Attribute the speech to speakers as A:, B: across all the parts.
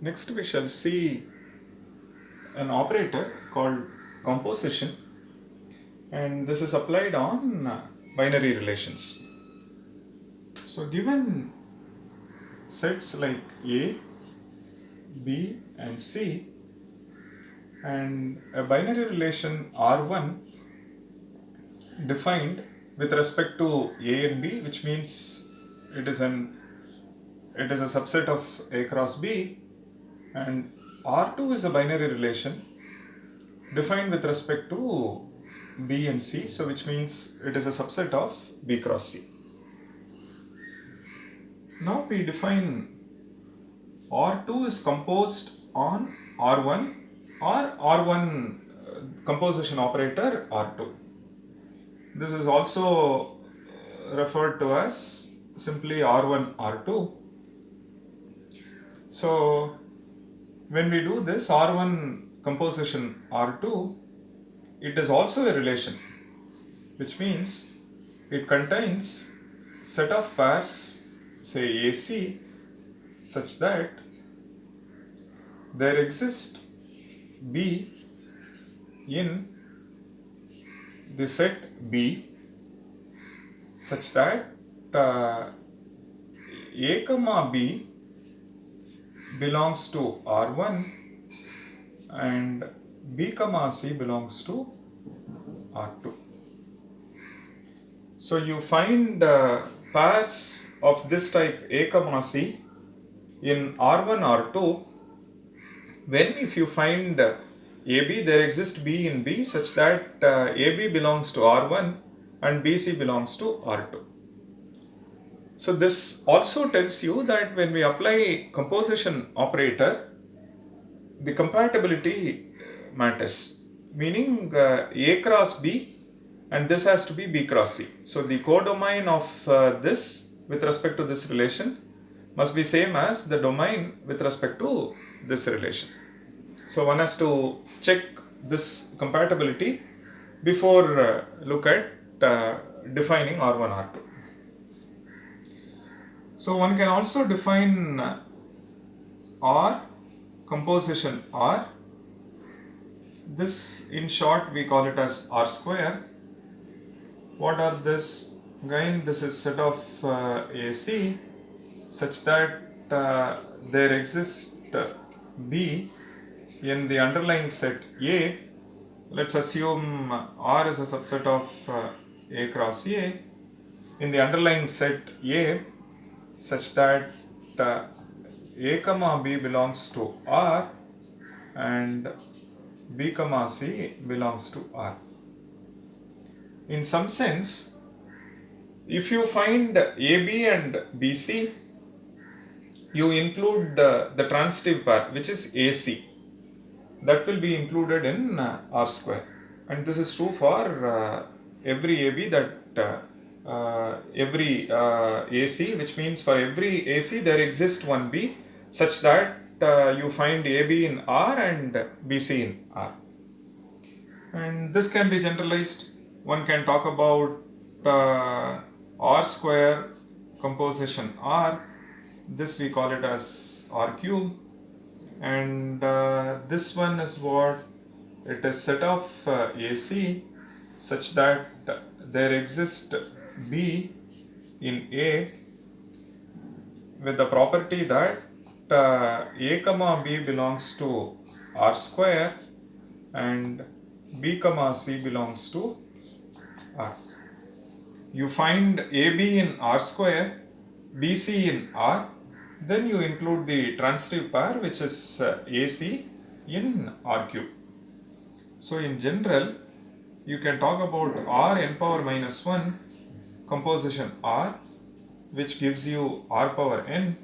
A: Next we shall see an operator called composition, and this is applied on binary relations. So given sets like A, B and C and a binary relation R1 defined with respect to A and B, which means it is a subset of A cross B, and R2 is a binary relation defined with respect to B and C, so which means it is a subset of B cross C. Now we define R2 is composed on R1 or R1 composition operator R2. This is also referred to as simply R1 R2. So when we do this R1 composition R2, it is also a relation, which means it contains set of pairs, say AC, such that there exists B in the set B such that A comma B belongs to R1 and B comma C belongs to R2. So you find pairs of this type A comma C in R1 R2 when if you find AB, there exists B in B such that AB belongs to R1 and BC belongs to R2. So this also tells you that when we apply composition operator, the compatibility matters, meaning A cross B and this has to be B cross C. So the codomain of this with respect to this relation must be same as the domain with respect to this relation. So one has to check this compatibility before look at defining R1 R2. So one can also define R composition R. This in short we call it as R square. What are this? Again, this is set of AC such that there exists B in the underlying set A. Let's assume R is a subset of A cross A in the underlying set A such that A comma B belongs to R and B comma C belongs to R. In some sense, if you find AB and BC, you include the transitive pair, which is AC. That will be included in R square, and this is true for every AB every AC, which means for every AC there exists one B such that you find AB in R and BC in R. And this can be generalized. One can talk about R square composition R. This we call it as R cube. And this one is what it is set of AC such that there exists B in A with the property that A comma B belongs to R square and B comma C belongs to R. You find AB in R square, BC in R, then you include the transitive pair which is AC in R cube. So in general, you can talk about R n power minus 1 composition R, which gives you R power n.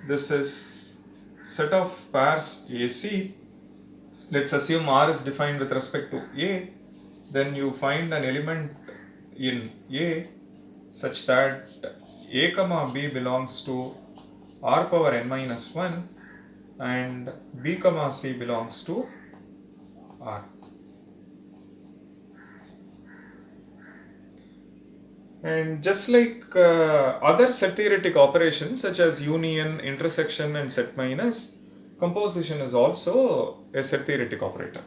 A: This is set of pairs AC. Let's assume R is defined with respect to A. Then you find an element in A such that A comma B belongs to R power n minus 1 and B comma C belongs to R. And just like other set theoretic operations such as union, intersection and set minus, composition is also a set theoretic operator.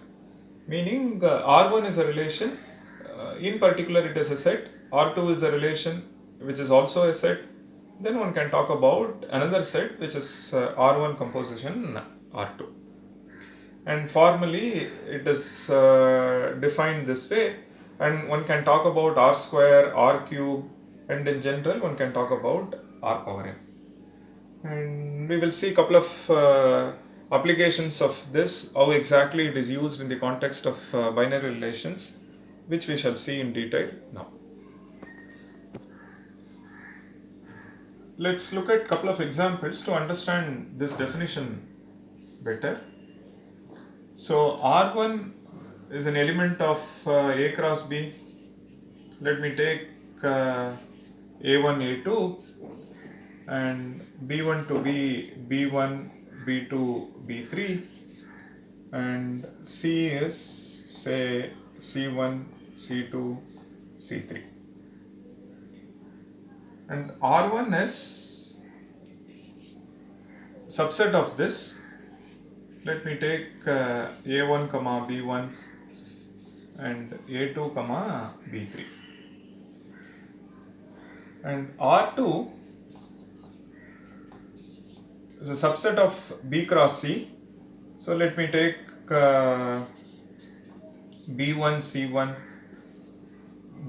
A: Meaning R1 is a relation, in particular it is a set, R2 is a relation which is also a set. Then one can talk about another set which is R1 composition R2. And formally it is defined this way, and one can talk about R square, R cube, and in general one can talk about R power n. And we will see a couple of applications of this, how exactly it is used in the context of binary relations, which we shall see in detail now. Let's look at a couple of examples to understand this definition better. So R1 is an element of A cross B. Let me take A1, A2, and B1 to be B1, B2, B3, and C is say C1, C2, C3. And R1 is subset of this. Let me take A1, B1 and A2, B3. And R2 is a subset of B cross C. So let me take B1, C1,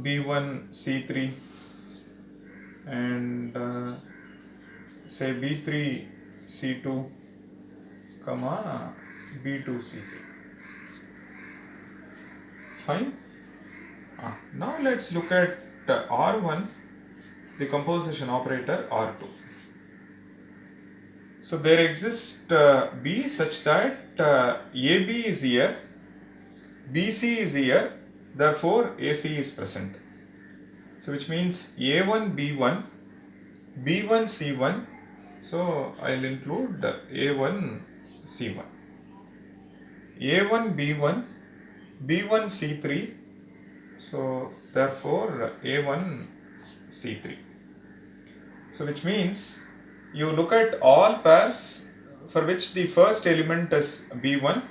A: B1, C3, and say B3, C2, B2, C3. Fine. Now let's look at R1, the composition operator R2. So there exists B such that AB is here, BC is here, therefore AC is present. So which means A1, B1, B1, C1. So I'll include A1, C1. A1, B1, B1, C3. So therefore A1, C3. So which means you look at all pairs for which the first element is B1,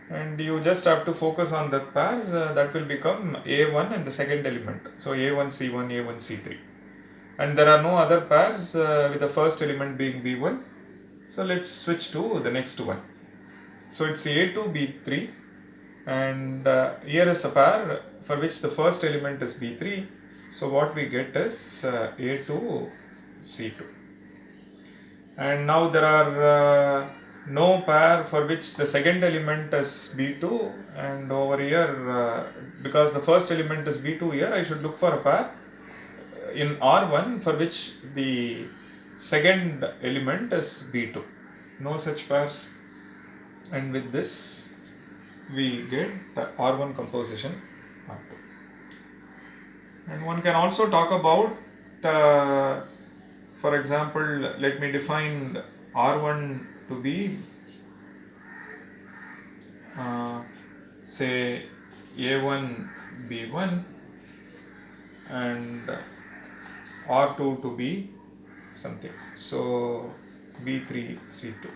A: and you just have to focus on the pairs that will become A1 and the second element. So A1, C1, A1, C3. And there are no other pairs with the first element being B1. So let's switch to the next one. So it's A2, B3, and here is a pair for which the first element is B3. So what we get is A2, C2. And now there are no pair for which the second element is B2, and over here because the first element is B2 here, I should look for a pair in R1 for which the second element is B2. No such pairs, and with this we get the R1 composition R2. And one can also talk about for example, let me define R1 to be say A1, B1, and R2 to be something. So B3, C2.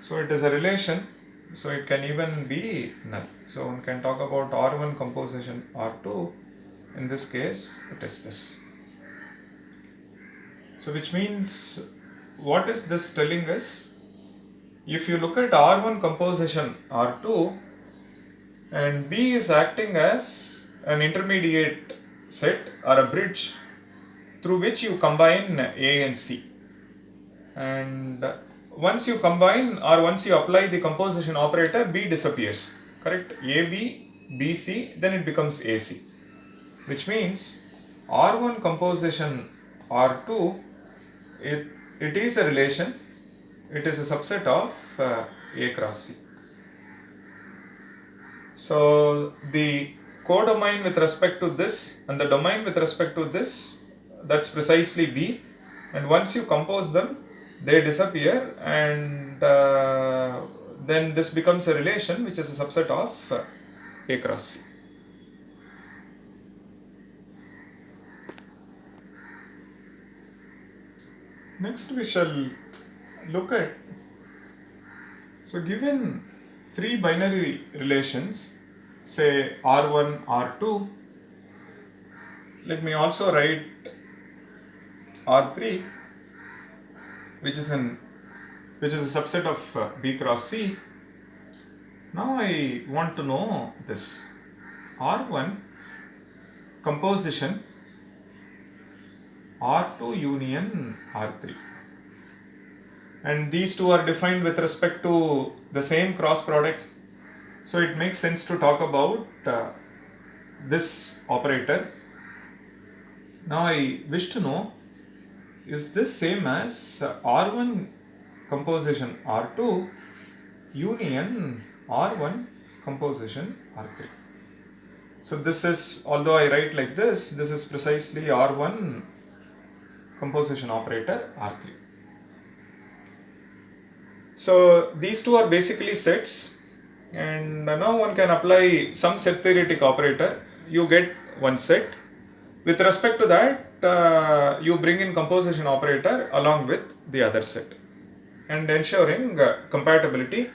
A: So it is a relation. So it can even be null. So one can talk about R1 composition R2. In this case, it is this. So which means, what is this telling us? If you look at R1 composition R2, and B is acting as an intermediate set or a bridge through which you combine A and C. And once you combine or once you apply the composition operator, B disappears. Correct? AB, BC, then it becomes AC. Which means R1 composition R2, it is a relation, it is a subset of A cross C. So the codomain with respect to this and the domain with respect to this, that's precisely B, and once you compose them, they disappear, and then this becomes a relation which is a subset of A cross C. Next we shall look at, so given three binary relations, say R1, R2, let me also write R3, which is a subset of B cross C. Now I want to know this R1 composition R2 union R3, and these two are defined with respect to the same cross product, so it makes sense to talk about this operator. Now I wish to know, is this same as R1 composition R2 union R1 composition R3. So this is, although I write like this is precisely R1 composition operator R3. So these two are basically sets, and now one can apply some set theoretic operator. You get one set. With respect to that, you bring in composition operator along with the other set, and ensuring compatibility.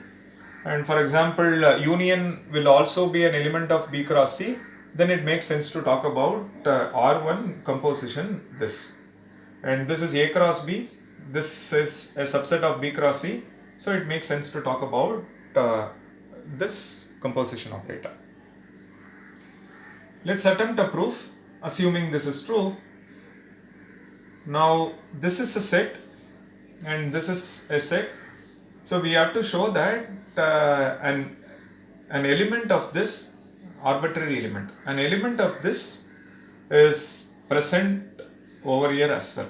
A: And for example, union will also be an element of B cross C. Then it makes sense to talk about R1 composition this. And this is A cross B. This is a subset of B cross C. So it makes sense to talk about this composition operator. Let's attempt a proof, assuming this is true. Now this is a set and this is a set. So we have to show that an element of this, arbitrary element, an element of this is present over here as well.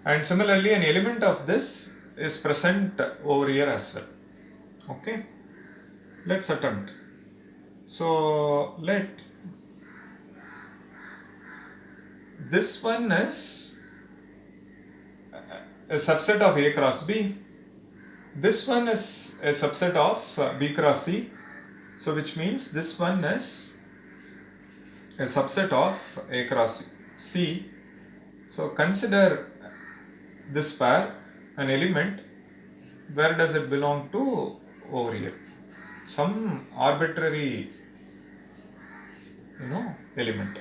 A: And similarly, an element of this is present over here as well. Okay, let's attempt. So let this one is a subset of A cross B. This one is a subset of B cross C. So which means this one is a subset of A cross C. So consider this pair an element. Where does it belong to? Over here. Some arbitrary, element.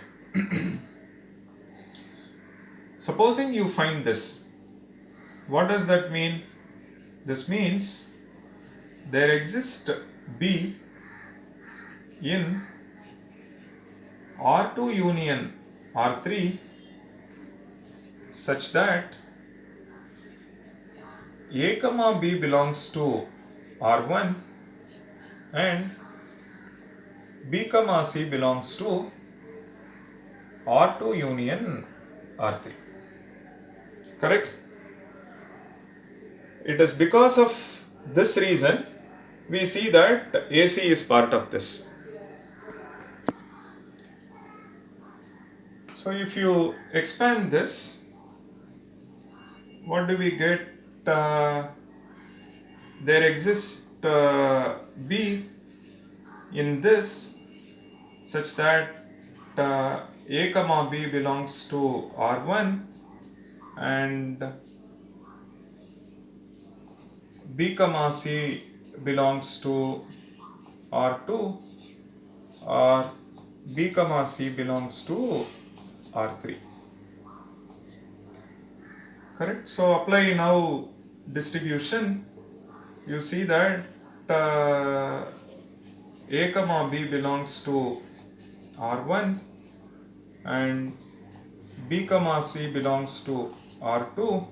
A: Supposing you find this, what does that mean? This means there exists B in R2 union R3 such that A comma B belongs to R1 and B comma C belongs to R2 union R3. Correct? It is because of this reason we see that AC is part of this. So if you expand this, what do we get? There exists B in this such that A comma B belongs to R1 and B comma C belongs to R2 or B comma C belongs to R3. Correct? So apply now distribution. You see that A comma B belongs to R1 and B comma C belongs to R2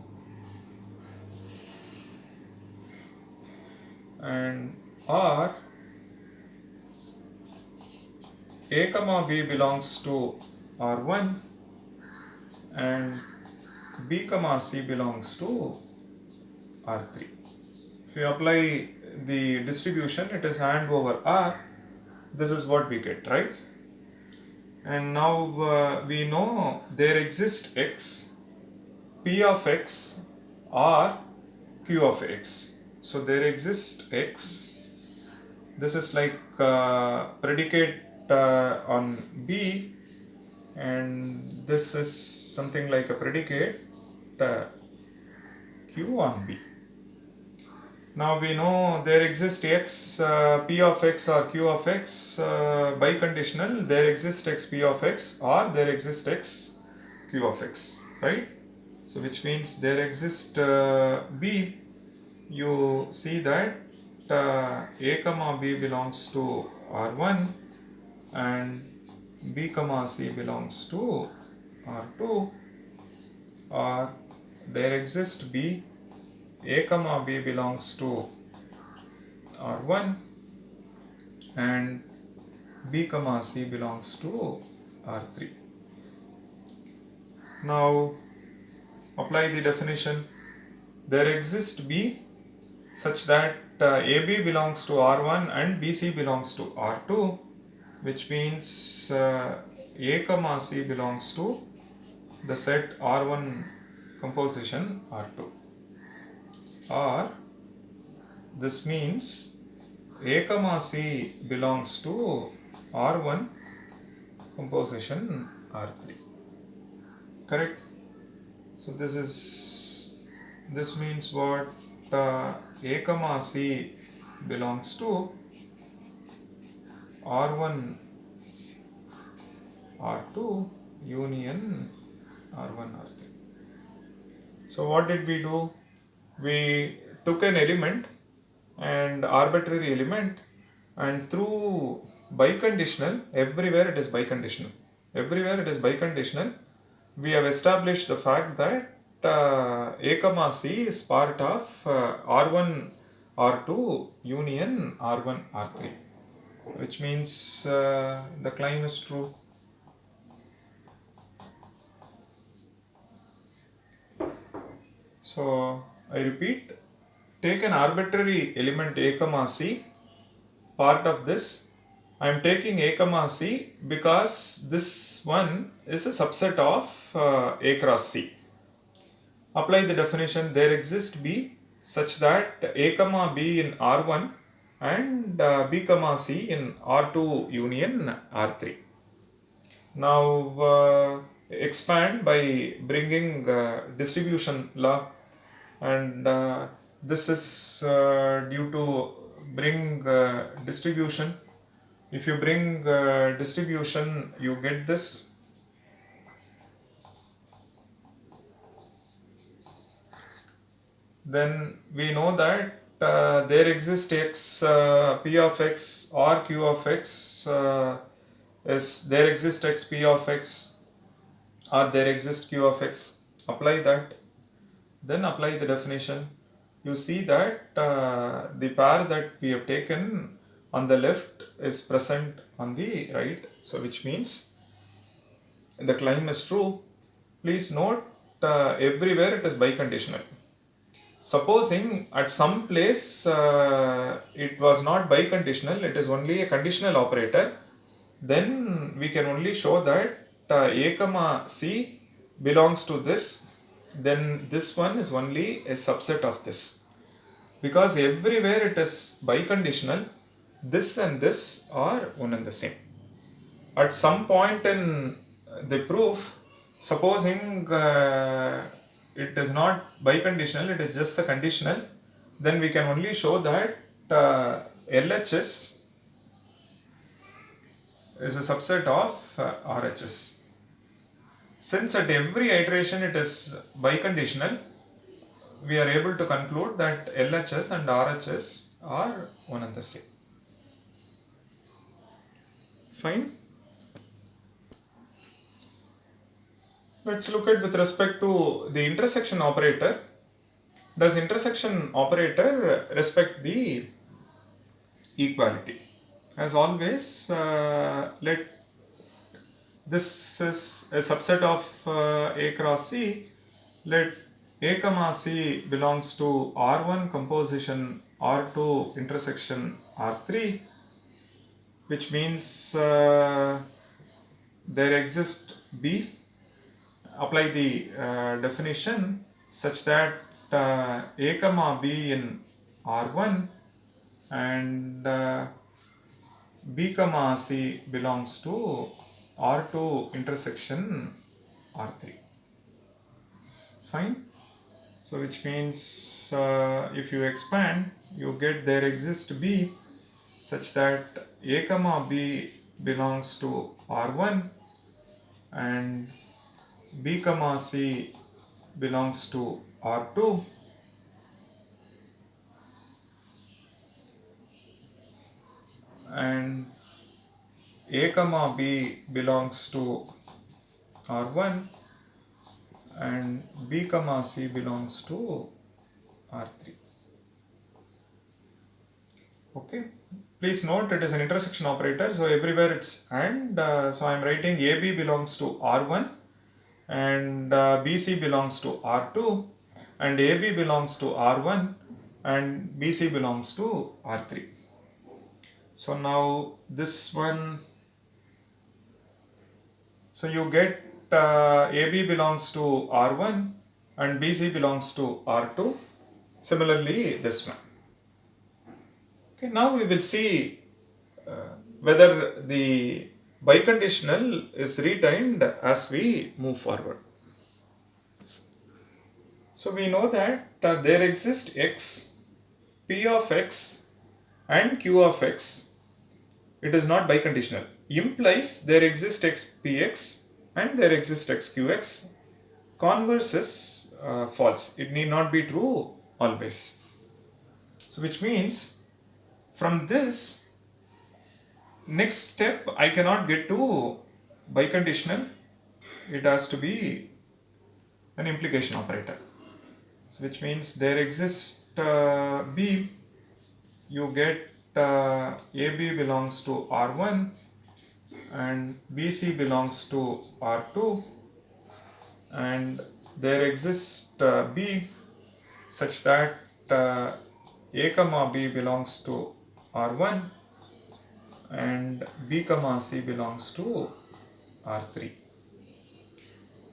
A: and R A comma B belongs to R1 and B comma C belongs to R3. If you apply the distribution, it is AND over R. This is what we get, right? And now we know there exists X, P of X or Q of X. So there exists X. This is like predicate on B, and this is something like a predicate Q on B. Now we know there exists x, p of x or q of x, biconditional, there exists x p of x or there exists x q of x, right? So which means there exists b, you see that a comma b belongs to R1 and b comma c belongs to R2, or there exists b, a comma b belongs to R1 and b comma c belongs to R3. Now apply the definition. There exists b such that AB belongs to R1 and BC belongs to R2, which means A comma C belongs to the set R1 composition R2, or this means A comma C belongs to R1 composition R3. Correct? So this means what? A comma C belongs to R1 R2 union R1 R3. So what did we do? We took an element, and arbitrary element, and through biconditional, everywhere it is biconditional, we have established the fact that A comma C is part of R1 R2 union R1 R3, which means the claim is true. So I repeat, take an arbitrary element A comma C, part of this. I am taking A comma C because this one is a subset of A cross C. Apply the definition. There exists B such that A comma B in R1 and B comma C in R2 union R3. Now expand by bringing distribution law, and this is due to bring distribution. If you bring distribution, you get this. Then we know that there exists x, p of x or q of x, there exists x p of x or there exists q of x. Apply that. Then apply the definition. You see that the pair that we have taken on the left is present on the right. So which means the claim is true. Please note everywhere it is biconditional. Supposing at some place it was not biconditional, it is only a conditional operator, then we can only show that A comma C belongs to this, then this one is only a subset of this. Because everywhere it is biconditional, this and this are one and the same. At some point in the proof, supposing it is not biconditional, it is just the conditional, then we can only show that LHS is a subset of RHS. Since at every iteration it is biconditional, we are able to conclude that LHS and RHS are one and the same. Fine. Let's look at with respect to the intersection operator. Does intersection operator respect the equality? As always, let this is a subset of A cross C. Let A comma C belongs to R1 composition R2 intersection R3, which means there exists B. Apply the definition such that A comma B in R1 and B comma C belongs to R2 intersection R3. Fine. So which means if you expand, you get there exists B such that A comma B belongs to R1 and B comma C belongs to R2 and A comma B belongs to R1 and B comma C belongs to R3. Okay, please note it is an intersection operator, so everywhere it's and, so I am writing AB belongs to R1 and BC belongs to R2 and AB belongs to R1 and BC belongs to R3. So now this one, so you get AB belongs to R1 and BC belongs to R2. Similarly, this one. Okay, now we will see whether the biconditional is retained as we move forward. So we know that there exists x, p of x and q of x. It is not biconditional. Implies there exists x px and there exists x qx. Converse is false. It need not be true always. So which means from this next step I cannot get to biconditional. It has to be an implication operator. So which means there exists B, you get AB belongs to R1 and BC belongs to R2 and there exists B such that A comma B belongs to R1 and B comma C belongs to R3.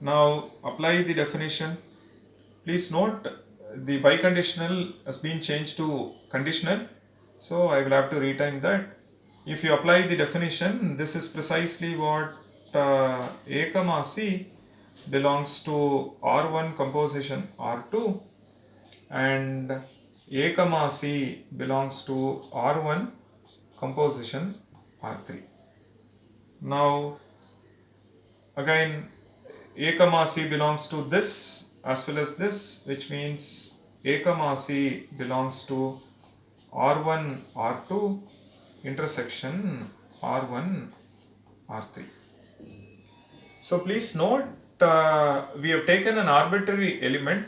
A: Now apply the definition. Please note the biconditional has been changed to conditional, so I will have to retain that. If you apply the definition, this is precisely what A comma C belongs to R1 composition R2 and A comma C belongs to R1 composition R3. Now again A comma C belongs to this as well as this, which means A comma C belongs to R1 R2 intersection R1 R3. So please note we have taken an arbitrary element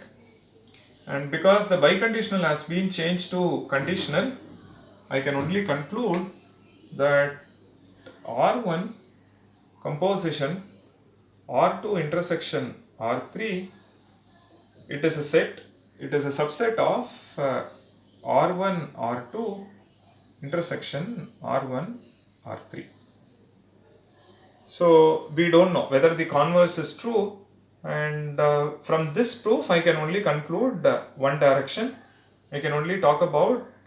A: and because the biconditional has been changed to conditional, I can only conclude that R1 composition R2 intersection R3, it is a set, it is a subset of R1 R2 intersection R1 R3. So we don't know whether the converse is true, and from this proof I can only conclude one direction. I can only talk about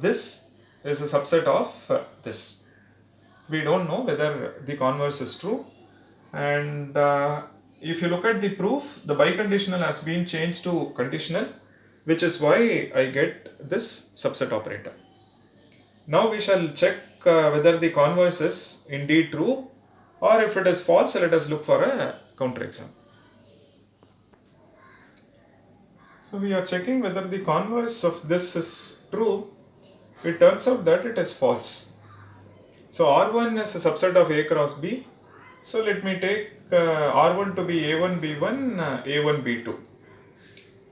A: this is a subset of this. We don't know whether the converse is true, and if you look at the proof, the biconditional has been changed to conditional, which is why I get this subset operator. Now we shall check whether the converse is indeed true, or if it is false, let us look for a counterexample. So we are checking whether the converse of this is true. It turns out that it is false. So R1 is a subset of A cross B. So let me take R1 to be A1 B1 A1 B2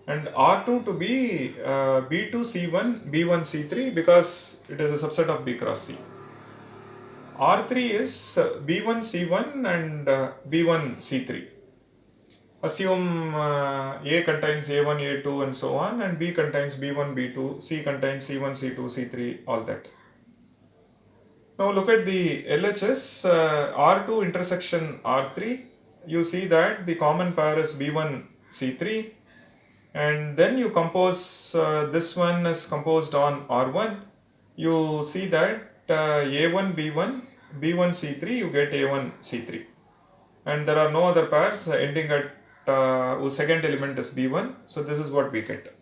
A: and R2 to be B2 C1 B1 C3 because it is a subset of B cross C. R3 is B1 C1 and B1 C3. Assume A contains A1 A2 and so on, and B contains B1 B2, C contains C1 C2 C3, all that. Now look at the LHS R2 intersection R3. You see that the common pair is B1 C3, and then you compose this one is composed on R1. You see that A1 B1 B1 C3, you get A1 C3, and there are no other pairs ending at whose second element is b1. So this is what we get.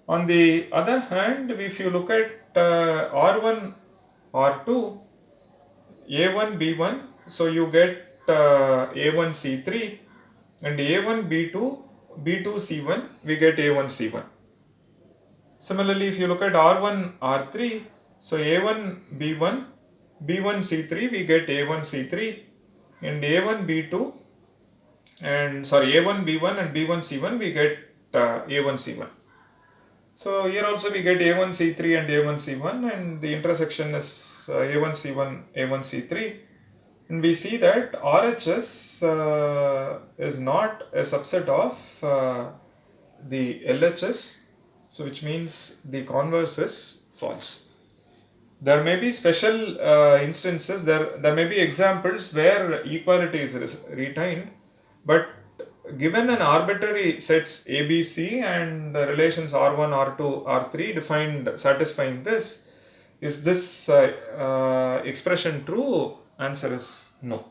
A: On the other hand, if you look at r1, r2, a1, b1, so you get a1, c3, and a1, b2, b2, c1, we get a1, c1. Similarly, if you look at r1, r3, so a1, b1, b1, c3, we get a1, c3, and a1, b2, and sorry, a1, b1 and b1, c1, we get a1, c1. So here also we get a1, c3 and a1, c1, and the intersection is a1, c1, a1, c3. And we see that RHS is not a subset of the LHS, so which means the converse is false. There may be special instances, there may be examples where equality is retained, but given an arbitrary sets ABC and the relations R1, R2, R3 defined satisfying this, is this expression true? Answer is no.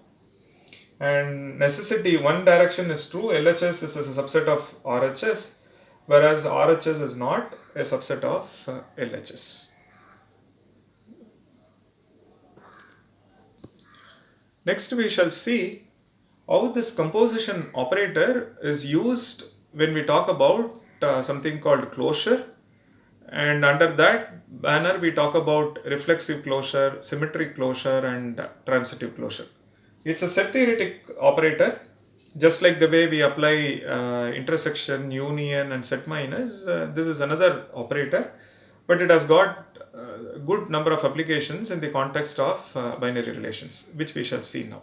A: And necessity, one direction is true, LHS is a subset of RHS, whereas RHS is not a subset of LHS. Next we shall see how this composition operator is used when we talk about something called closure, and under that banner we talk about reflexive closure, symmetric closure, and transitive closure. It's a set theoretic operator, just like the way we apply intersection, union, and set minus. This is another operator, but it has got a good number of applications in the context of binary relations, which we shall see now.